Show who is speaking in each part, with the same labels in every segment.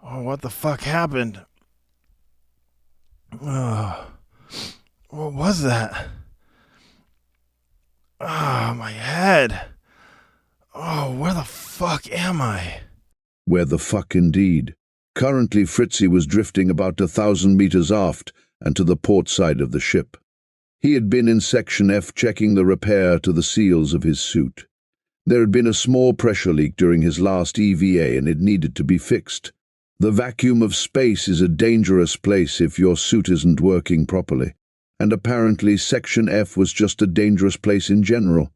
Speaker 1: Oh, what the fuck happened? Oh, what was that? Oh, my head. Oh, where the fuck am I?
Speaker 2: Where the fuck indeed. Currently, Fritzy was drifting about 1,000 meters aft and to the port side of the ship. He had been in Section F checking the repair to the seals of his suit. There had been a small pressure leak during his last EVA and it needed to be fixed. The vacuum of space is a dangerous place if your suit isn't working properly, and apparently Section F was just a dangerous place in general.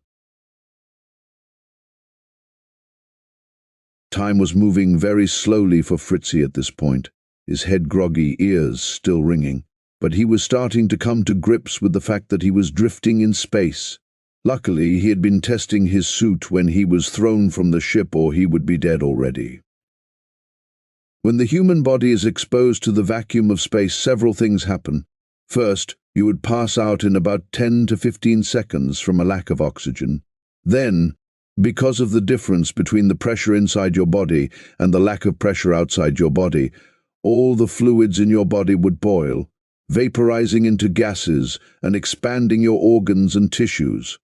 Speaker 2: Time was moving very slowly for Fritzy at this point, his head groggy, ears still ringing, but he was starting to come to grips with the fact that he was drifting in space. Luckily, he had been testing his suit when he was thrown from the ship, or he would be dead already. When the human body is exposed to the vacuum of space, several things happen. First, you would pass out in about 10 to 15 seconds from a lack of oxygen. Then, because of the difference between the pressure inside your body and the lack of pressure outside your body, all the fluids in your body would boil, vaporizing into gases and expanding your organs and tissues,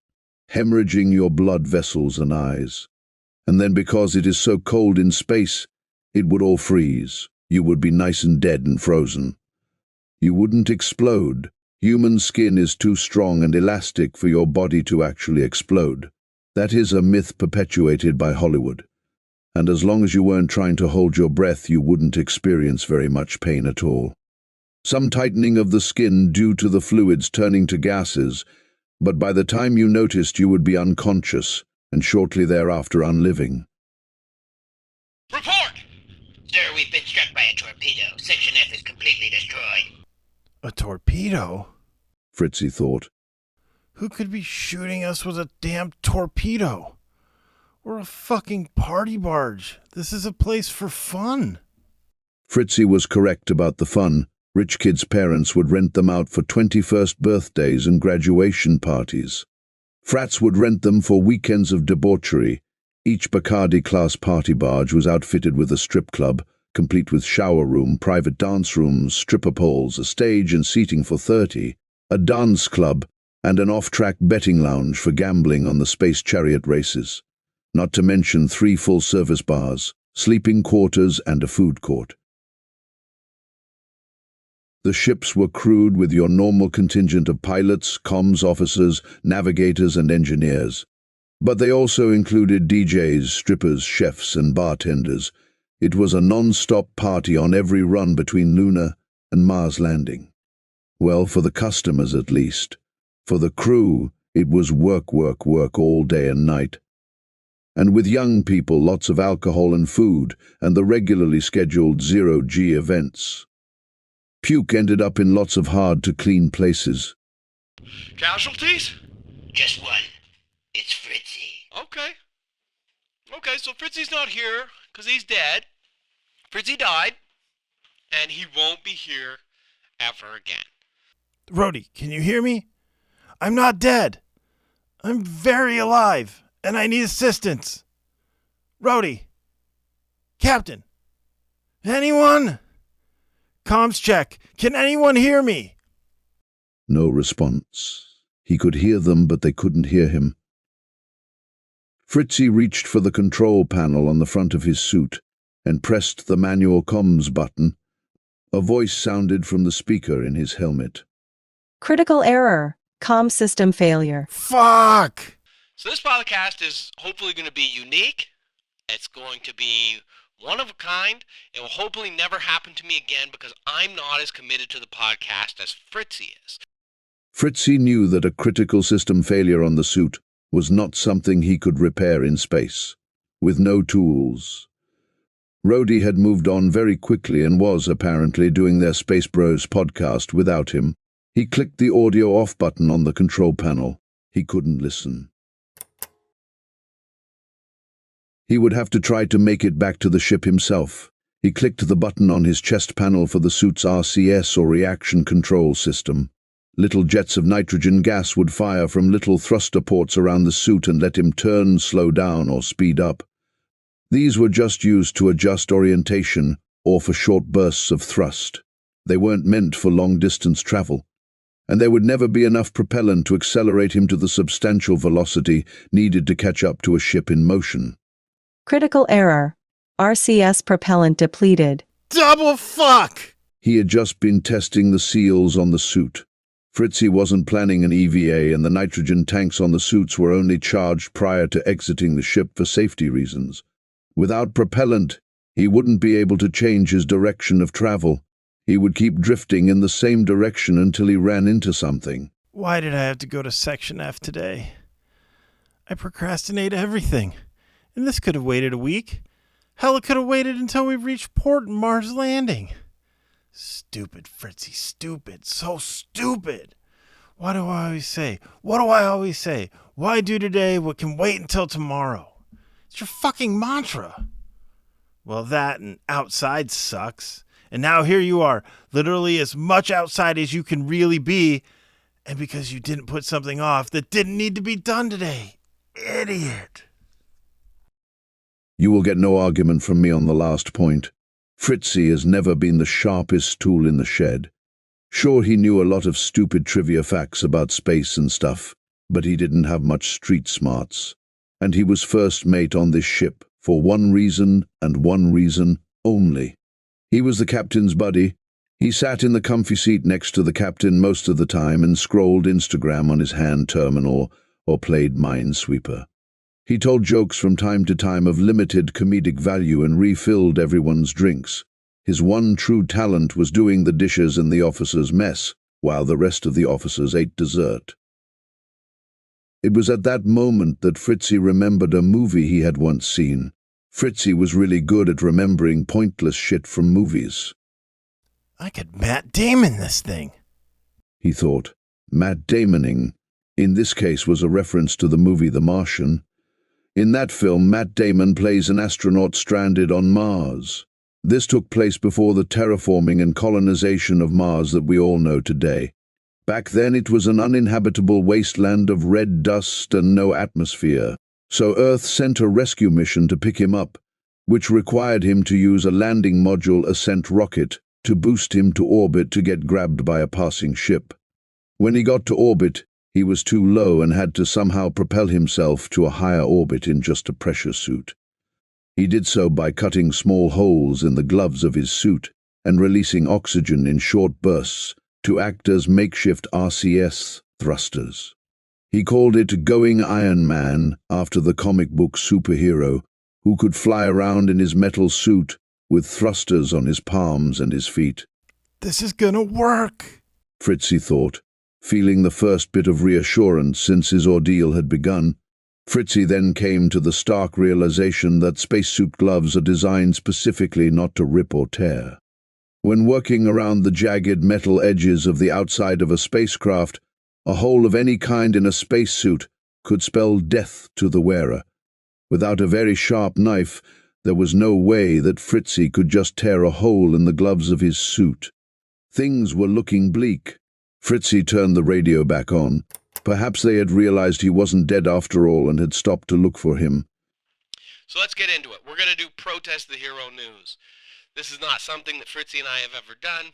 Speaker 2: hemorrhaging your blood vessels and eyes. And then because it is so cold in space, it would all freeze. You would be nice and dead and frozen. You wouldn't explode. Human skin is too strong and elastic for your body to actually explode. That is a myth perpetuated by Hollywood. And as long as you weren't trying to hold your breath, you wouldn't experience very much pain at all. Some tightening of the skin due to the fluids turning to gases, but by the time you noticed, you would be unconscious, and shortly thereafter unliving.
Speaker 3: Report! Sir, we've been struck by a torpedo. Section F is completely destroyed.
Speaker 1: A torpedo?
Speaker 2: Fritzy thought.
Speaker 1: Who could be shooting us with a damn torpedo? We're a fucking party barge. This is a place for fun.
Speaker 2: Fritzy was correct about the fun. Rich kids' parents would rent them out for 21st birthdays and graduation parties. Frats would rent them for weekends of debauchery. Each Bacardi-class party barge was outfitted with a strip club, complete with shower room, private dance rooms, stripper poles, a stage and seating for 30, a dance club, and an off-track betting lounge for gambling on the space chariot races. Not to mention 3 full-service bars, sleeping quarters, and a food court. The ships were crewed with your normal contingent of pilots, comms officers, navigators, and engineers. But they also included DJs, strippers, chefs, and bartenders. It was a non-stop party on every run between Luna and Mars landing. Well, for the customers at least. For the crew, it was work, work, work all day and night. And with young people, lots of alcohol and food, and the regularly scheduled zero-G events. Puke ended up in lots of hard-to-clean places.
Speaker 4: Casualties?
Speaker 3: Just one. It's Fritzy.
Speaker 4: Okay, so Fritzy's not here, because he's dead. Fritzy died, and he won't be here ever again.
Speaker 1: Rody, can you hear me? I'm not dead. I'm very alive, and I need assistance. Rody. Captain. Anyone? Comms check. Can anyone hear me?
Speaker 2: No response. He could hear them, but they couldn't hear him. Fritzy reached for the control panel on the front of his suit and pressed the manual comms button. A voice sounded from the speaker in his helmet.
Speaker 5: Critical error. Comm system failure.
Speaker 1: Fuck!
Speaker 4: So this podcast is hopefully going to be unique. It's going to be one of a kind. It will hopefully never happen to me again because I'm not as committed to the podcast as Fritzy is.
Speaker 2: Fritzy knew that a critical system failure on the suit was not something he could repair in space, with no tools. Rody had moved on very quickly and was, apparently, doing their Space Bros podcast without him. He clicked the audio off button on the control panel. He couldn't listen. He would have to try to make it back to the ship himself. He clicked the button on his chest panel for the suit's RCS or reaction control system. Little jets of nitrogen gas would fire from little thruster ports around the suit and let him turn, slow down, or speed up. These were just used to adjust orientation or for short bursts of thrust. They weren't meant for long-distance travel, and there would never be enough propellant to accelerate him to the substantial velocity needed to catch up to a ship in motion.
Speaker 5: Critical error. RCS propellant depleted.
Speaker 1: Double fuck!
Speaker 2: He had just been testing the seals on the suit. Fritzy wasn't planning an EVA, and the nitrogen tanks on the suits were only charged prior to exiting the ship for safety reasons. Without propellant, he wouldn't be able to change his direction of travel. He would keep drifting in the same direction until he ran into something.
Speaker 1: Why did I have to go to Section F today? I procrastinate everything, and this could have waited a week. Hell, it could have waited until we reached port and Mars landing. Stupid, Fritzy, stupid, so stupid. What do I always say? Why do today what can wait until tomorrow? It's your fucking mantra. Well, that and outside sucks. And now here you are, literally as much outside as you can really be, and because you didn't put something off that didn't need to be done today. Idiot.
Speaker 2: You will get no argument from me on the last point. Fritzy has never been the sharpest tool in the shed. Sure, he knew a lot of stupid trivia facts about space and stuff, but he didn't have much street smarts. And he was first mate on this ship for one reason and one reason only. He was the captain's buddy. He sat in the comfy seat next to the captain most of the time and scrolled Instagram on his hand terminal or played Minesweeper. He told jokes from time to time of limited comedic value and refilled everyone's drinks. His one true talent was doing the dishes in the officers' mess, while the rest of the officers ate dessert. It was at that moment that Fritzy remembered a movie he had once seen. Fritzy was really good at remembering pointless shit from movies.
Speaker 1: I could Matt Damon this thing.
Speaker 2: He thought. Matt Damoning, in this case, was a reference to the movie The Martian. In that film, Matt Damon plays an astronaut stranded on Mars. This took place before the terraforming and colonization of Mars that we all know today. Back then it was an uninhabitable wasteland of red dust and no atmosphere, so Earth sent a rescue mission to pick him up, which required him to use a landing module ascent rocket to boost him to orbit to get grabbed by a passing ship. When he got to orbit, he was too low and had to somehow propel himself to a higher orbit in just a pressure suit. He did so by cutting small holes in the gloves of his suit and releasing oxygen in short bursts to act as makeshift RCS thrusters. He called it Going Iron Man after the comic book superhero who could fly around in his metal suit with thrusters on his palms and his feet.
Speaker 1: This is gonna work,
Speaker 2: Fritzy thought, feeling the first bit of reassurance since his ordeal had begun. Fritzy then came to the stark realization that spacesuit gloves are designed specifically not to rip or tear. When working around the jagged metal edges of the outside of a spacecraft, a hole of any kind in a spacesuit could spell death to the wearer. Without a very sharp knife, there was no way that Fritzy could just tear a hole in the gloves of his suit. Things were looking bleak. Fritzy turned the radio back on. Perhaps they had realized he wasn't dead after all and had stopped to look for him.
Speaker 4: So let's get into it. We're going to do Protest the Hero News. This is not something that Fritzy and I have ever done.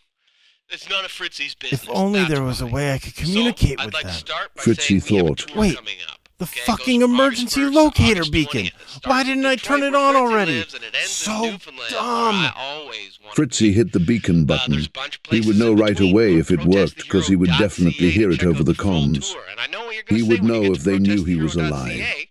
Speaker 4: It's none of Fritzy's business.
Speaker 1: If only
Speaker 4: That's
Speaker 1: there was
Speaker 4: why.
Speaker 1: a way I could communicate
Speaker 4: I'd
Speaker 1: with
Speaker 4: like
Speaker 1: them.
Speaker 4: to start by
Speaker 2: Fritzy
Speaker 4: saying we have a
Speaker 2: thought.
Speaker 4: tour
Speaker 1: Wait,
Speaker 4: coming up.
Speaker 1: The
Speaker 4: Okay, it
Speaker 1: fucking
Speaker 4: goes from
Speaker 1: emergency
Speaker 4: August 1st to
Speaker 1: locator
Speaker 4: August
Speaker 1: beacon.
Speaker 4: 20th. It starts
Speaker 1: Why
Speaker 4: in
Speaker 1: didn't I turn
Speaker 4: Detroit,
Speaker 1: it on
Speaker 4: where Fritzy
Speaker 1: already?
Speaker 4: lives, and it ends
Speaker 1: So
Speaker 4: in Newfoundland,
Speaker 1: dumb.
Speaker 4: where I always wanted to
Speaker 2: Fritzy
Speaker 4: be.
Speaker 2: hit the beacon button.
Speaker 4: There's a bunch of
Speaker 2: He would
Speaker 4: places
Speaker 2: know
Speaker 4: in
Speaker 2: right
Speaker 4: between.
Speaker 2: away if it worked, because he would
Speaker 4: protesthehero.ca
Speaker 2: definitely hear
Speaker 4: to
Speaker 2: it
Speaker 4: check
Speaker 2: over
Speaker 4: out
Speaker 2: the
Speaker 4: full
Speaker 2: comms.
Speaker 4: tour. And I know what you're gonna
Speaker 2: He
Speaker 4: say
Speaker 2: would
Speaker 4: when you
Speaker 2: know
Speaker 4: get
Speaker 2: if
Speaker 4: to
Speaker 2: they knew he was
Speaker 4: protesthehero.ca.
Speaker 2: alive.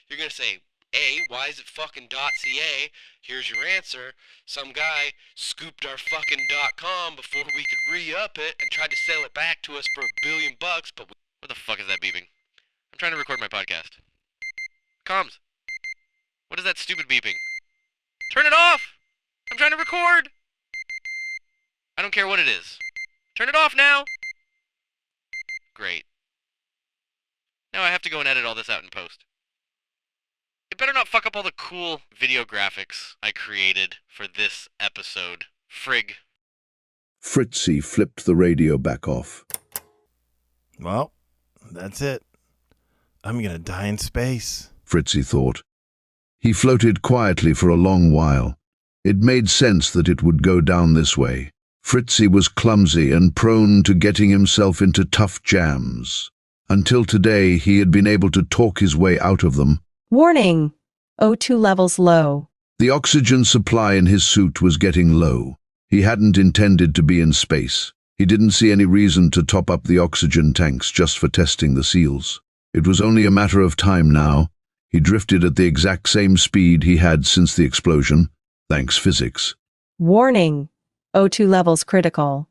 Speaker 4: You're gonna say, A, why is it fucking .ca? Here's your answer. Some guy scooped our fucking .com before we could re-up it and tried to sell it back to us for $1 billion, but what the fuck is that beeping? I'm trying to record my podcast. Comms. What is that stupid beeping? Turn it off! I'm trying to record! I don't care what it is. Turn it off now! Great. Now I have to go and edit all this out in post. It better not fuck up all the cool video graphics I created for this episode. Frig.
Speaker 2: Fritzy flipped the radio back off.
Speaker 1: Well, that's it. I'm gonna die in space.
Speaker 2: Fritzy thought. He floated quietly for a long while. It made sense that it would go down this way. Fritzy was clumsy and prone to getting himself into tough jams. Until today, he had been able to talk his way out of them.
Speaker 5: Warning! O2 levels low.
Speaker 2: The oxygen supply in his suit was getting low. He hadn't intended to be in space. He didn't see any reason to top up the oxygen tanks just for testing the seals. It was only a matter of time now. He drifted at the exact same speed he had since the explosion, thanks physics.
Speaker 5: Warning! O2 levels critical.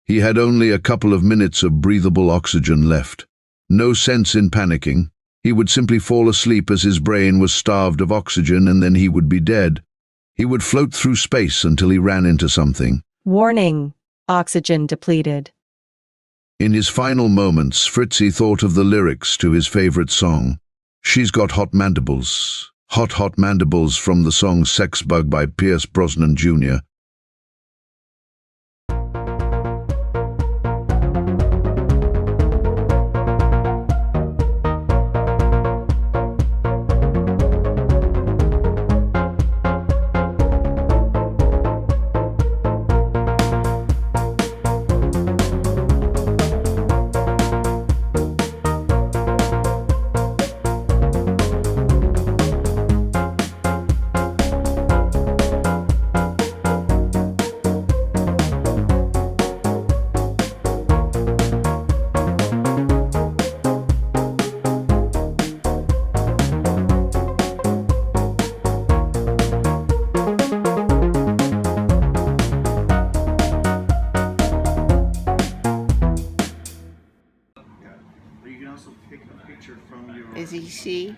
Speaker 2: He had only a couple of minutes of breathable oxygen left. No sense in panicking. He would simply fall asleep as his brain was starved of oxygen, and then he would be dead. He would float through space until he ran into something.
Speaker 5: Warning! Oxygen depleted.
Speaker 2: In his final moments, Fritzy thought of the lyrics to his favorite song. She's got hot mandibles. Hot, hot mandibles from the song Sex Bug by Pierce Brosnan Jr.
Speaker 1: You can also pick a picture from your
Speaker 6: Is he she?